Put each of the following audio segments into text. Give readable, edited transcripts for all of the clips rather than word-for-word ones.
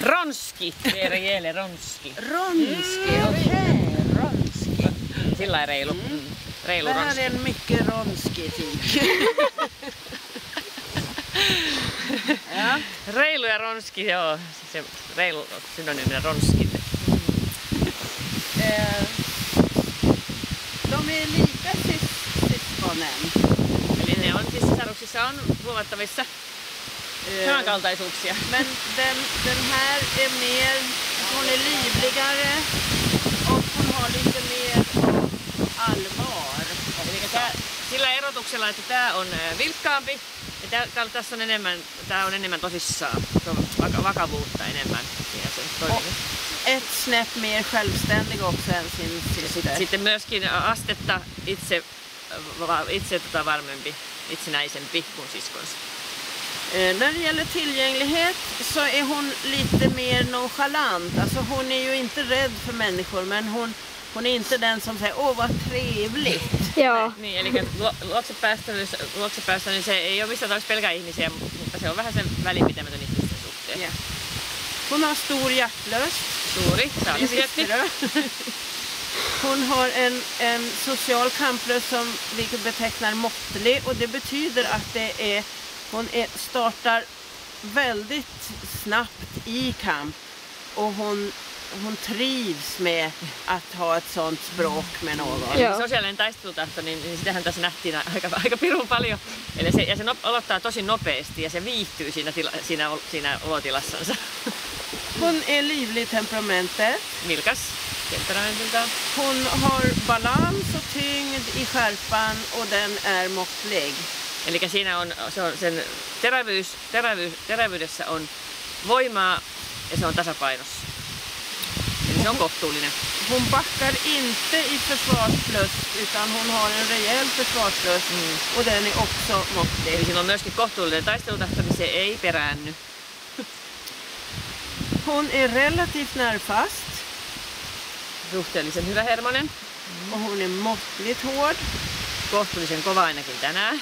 Ronski, Gabriele Ronski. Ronski, okej. Ronski. Sillä reilu. Reilu Det här Ronski. är en mycket ronski-tik. Ja. Reilu ja Ronski, joo. Se reilu on synonyyminä Ronskille. De är lika syskonen. Eli ne on siis sisaruksissa on huomattavissa samankaltaisuuksia. Men den här är mer, hon är livligare och hon har lite mer allvar. Eli sillä erotuksella, että tää on vilkkaampi ja tässä on enemmän tosissaan. Se on vakavuutta enemmän siinä sen toiminnassa. Ett snäpp mer självständig också än sin syster. Sitten myöskin astetta itse varmempi, itsenäisempi kuin siskonsa. När det gäller tillgänglighet så är hon lite mer nonchalant. Alltså hon är ju inte rädd för människor, men hon är inte den som säger åh vad trevligt. Joo. Niin, eli luokse päästä niin se ei ole missään tapauksessa pelkää ihmisiä, mutta se on vähän sen välinpitämätön ihmisten suhteen. Ja. Hon har stor hjärtlöst. Suuri, saalisietti. Hon har en social kamplust som vi betecknar måttlig, och det betyder att hon startar väldigt snabbt i kamp, och hon trivs med att ha ett sånt språk med någon. Joo. Sosiaalinen taistelutahto, niin sitähän tässä nähtiin aika pirun paljon. Eli se aloittaa tosi nopeasti ja se viihtyy siinä olotilassansa. Hon är livlig temperamentet. Milkas temperamentiltaan. Hon har balans och tyngd i skärpan, och den är måttlig. Eli siinä on sen terävyydessä on voimaa ja se on tasapainossa. Eli se on kohtuullinen. Hon backar inte i försvarslust, utan hon har en rejäl försvarslust, och den är också måttlig. Eli sillä on myöskin kohtuullinen taistelutahto, niin se ei peräänny. Hon är relativt nervfast. Suhteellisen hyvähermonen. Och hon är måttligt hård. Kohtuullisen kova ainakin tänään.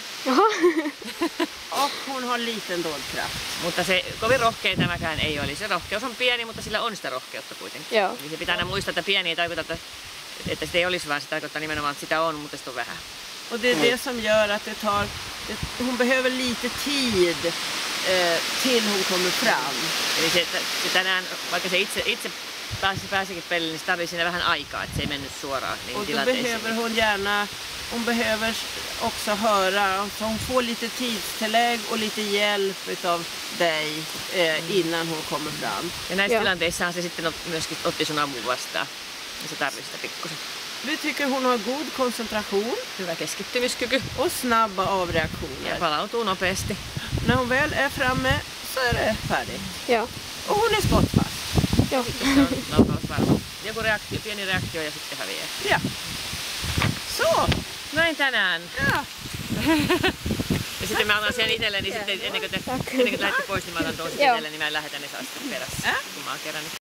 Och hon har liten dådkraft. Mutta se kovin rohkea tämäkään ei ole. Eli se rohkeus on pieni, mutta sillä on sitä rohkeutta kuitenkin. Joo. Eli se pitää aina muistaa, että pieni ei tarkoita, että sitä ei olisi, vaan se tarkoittaa nimenomaan, että sitä on, mutta sitä on vähän. Och det är det som gör att hon behöver lite tid till hon kommer fram. Eli se tänään, vaikka se itse pääsikin pelille, niin se tarvitsee siinä vähän aikaa, että se ei mennyt suoraan niihin Och då tilanteisiin. behöver hon behöver också höra, så hon får lite tidstillägg och lite hjälp utav dig innan hon kommer fram. Ja näissä tilanteissahan se sitten myöskin otti sun avun vastaan. Ja se tarvitsee sitä pikkusen. Vi tycker hon har god koncentration Hyvä keskittymiskyky och snabba avreaktioner. ja palautuu nopeasti. När hon väl är framme så är det färdigt. Joo. Och hon är skottfast. Joo. Sitten se on laukausvarma. Joku pieni reaktio ja sitten häviää. Ja. Så. Näin tänään. Ja. Ja sitten mä otan sen itselleni sitten ennen kuin te lähdette pois, niin mä otan toiset Joo. itselleni, niin mä lähetän ne saa sitten perässä, kun mä oon kerännyt.